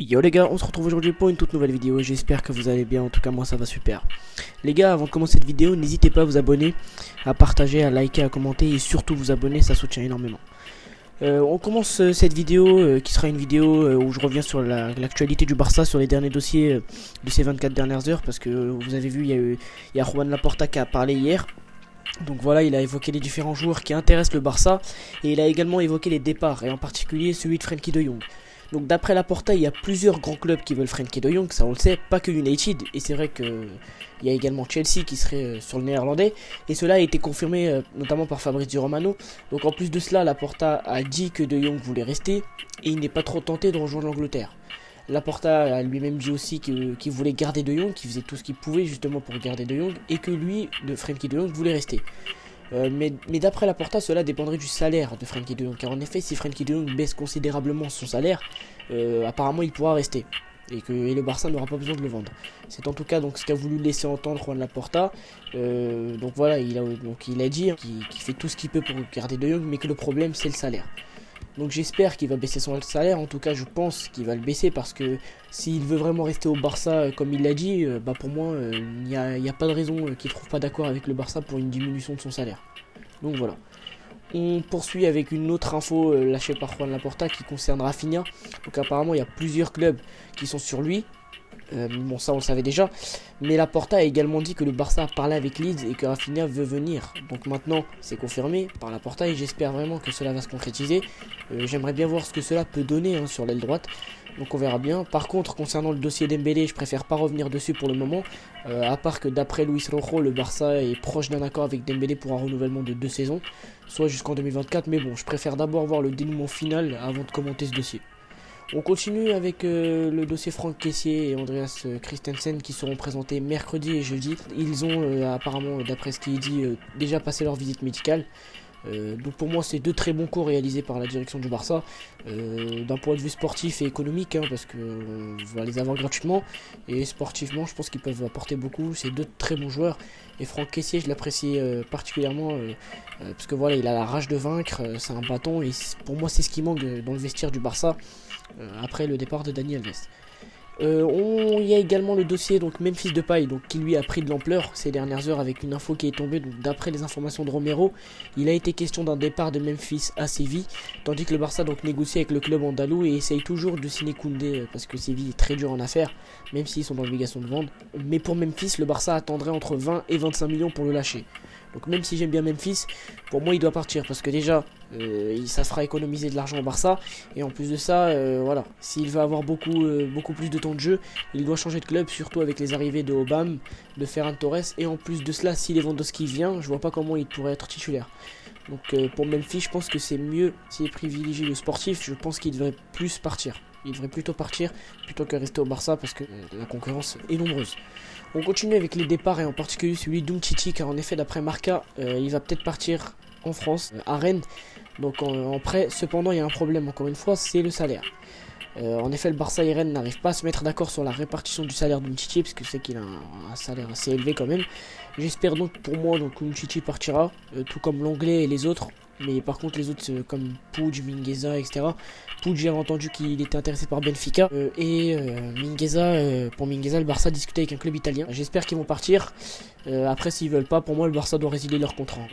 Yo les gars, on se retrouve aujourd'hui pour une toute nouvelle vidéo, j'espère que vous allez bien, en tout cas moi ça va super. Les gars, avant de commencer cette vidéo, n'hésitez pas à vous abonner, à partager, à liker, à commenter et surtout vous abonner, ça soutient énormément. On commence cette vidéo qui sera une vidéo où je reviens sur l'actualité du Barça, sur les derniers dossiers de ces 24 dernières heures, parce que vous avez vu, il y a Juan Laporta qui a parlé hier. Donc voilà, il a évoqué les différents joueurs qui intéressent le Barça et il a également évoqué les départs, et en particulier celui de Frenkie de Jong. Donc d'après Laporta, il y a plusieurs grands clubs qui veulent Frenkie de Jong, ça on le sait, pas que United, et c'est vrai qu'il y a également Chelsea qui serait sur le néerlandais, et cela a été confirmé notamment par Fabrizio Romano. Donc en plus de cela, Laporta a dit que de Jong voulait rester, et il n'est pas trop tenté de rejoindre l'Angleterre. Laporta a lui-même dit aussi qu'il voulait garder de Jong, qu'il faisait tout ce qu'il pouvait justement pour garder de Jong, et que lui, de Frenkie de Jong, voulait rester. Mais d'après Laporta, cela dépendrait du salaire de Frenkie de Jong, car en effet, si Frenkie de Jong baisse considérablement son salaire, apparemment il pourra rester, et le Barça n'aura pas besoin de le vendre. C'est en tout cas donc ce qu'a voulu laisser entendre Juan Laporta. Donc voilà, il a dit qu'il fait tout ce qu'il peut pour garder de Jong, mais que le problème c'est le salaire. Donc j'espère qu'il va baisser son salaire, en tout cas je pense qu'il va le baisser, parce que s'il veut vraiment rester au Barça comme il l'a dit, pour moi il n'y a pas de raison qu'il ne trouve pas d'accord avec le Barça pour une diminution de son salaire. Donc voilà. On poursuit avec une autre info lâchée par Juan Laporta qui concerne Rafinha. Donc apparemment il y a plusieurs clubs qui sont sur lui. Bon, ça on le savait déjà, mais Laporta a également dit que le Barça a parlé avec Leeds et que Rafinha veut venir. Donc maintenant c'est confirmé par Laporta et j'espère vraiment que cela va se concrétiser. J'aimerais bien voir ce que cela peut donner sur l'aile droite, donc on verra bien. Par contre, concernant le dossier Dembélé, je préfère pas revenir dessus pour le moment, à part que d'après Luis Rojo, le Barça est proche d'un accord avec Dembélé pour un renouvellement de 2 saisons, soit jusqu'en 2024, mais bon, je préfère d'abord voir le dénouement final avant de commenter ce dossier. On continue avec le dossier Franck Kessié et Andreas Christensen qui seront présentés mercredi et jeudi. Ils ont apparemment, d'après ce qu'il dit, déjà passé leur visite médicale. Donc pour moi c'est deux très bons coups réalisés par la direction du Barça, d'un point de vue sportif et économique, parce que on va les avoir gratuitement, et sportivement je pense qu'ils peuvent apporter beaucoup. C'est deux très bons joueurs, et Franck Kessié je l'apprécie particulièrement parce que voilà, il a la rage de vaincre, c'est un bâton, et pour moi c'est ce qui manque dans le vestiaire du Barça après le départ de Dani Alves. Il y a également le dossier donc Memphis Depay, donc qui lui a pris de l'ampleur ces dernières heures avec une info qui est tombée. Donc d'après les informations de Romero, il a été question d'un départ de Memphis à Séville, tandis que le Barça donc négocie avec le club andalou et essaye toujours de signer Koundé parce que Séville est très dur en affaires, même s'ils sont dans l'obligation de vendre. Mais pour Memphis, le Barça attendrait entre 20 et 25 millions pour le lâcher. Donc même si j'aime bien Memphis, pour moi il doit partir, parce que déjà ça se fera économiser de l'argent au Barça, et en plus de ça, voilà, s'il veut avoir beaucoup plus de temps de jeu, il doit changer de club, surtout avec les arrivées de Obama, de Ferran Torres, et en plus de cela, si Lewandowski vient, je vois pas comment il pourrait être titulaire. Donc pour Memphis, je pense que c'est mieux, s'il privilégie le sportif, je pense qu'il devrait plus partir. Il devrait plutôt partir plutôt que rester au Barça, parce que la concurrence est nombreuse. On continue avec les départs, et en particulier celui d'Umtiti, car en effet d'après Marca, il va peut-être partir en France, à Rennes, donc en prêt. Cependant il y a un problème encore une fois, c'est le salaire. En effet le Barça et Rennes n'arrivent pas à se mettre d'accord sur la répartition du salaire d'Umtiti, parce que c'est qu'il a un salaire assez élevé quand même. J'espère donc pour moi donc Umtiti partira, tout comme l'anglais et les autres. Mais par contre les autres comme Puig, Mingueza, etc. Puig, j'ai entendu qu'il était intéressé par Benfica, Mingueza, pour Mingueza le Barça discutait avec un club italien. J'espère qu'ils vont partir. Après s'ils veulent pas, pour moi le Barça doit résilier leur contrat.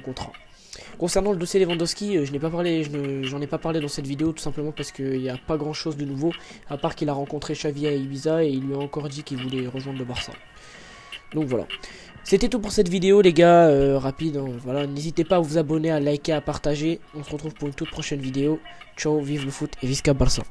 Concernant le dossier Lewandowski, j'en ai pas parlé dans cette vidéo, tout simplement parce qu'il n'y a pas grand chose de nouveau, à part qu'il a rencontré Xavi à Ibiza et il lui a encore dit qu'il voulait rejoindre le Barça. Donc voilà. C'était tout pour cette vidéo les gars, rapide, voilà, n'hésitez pas à vous abonner, à liker, à partager. On se retrouve pour une toute prochaine vidéo. Ciao, vive le foot et visca Barça.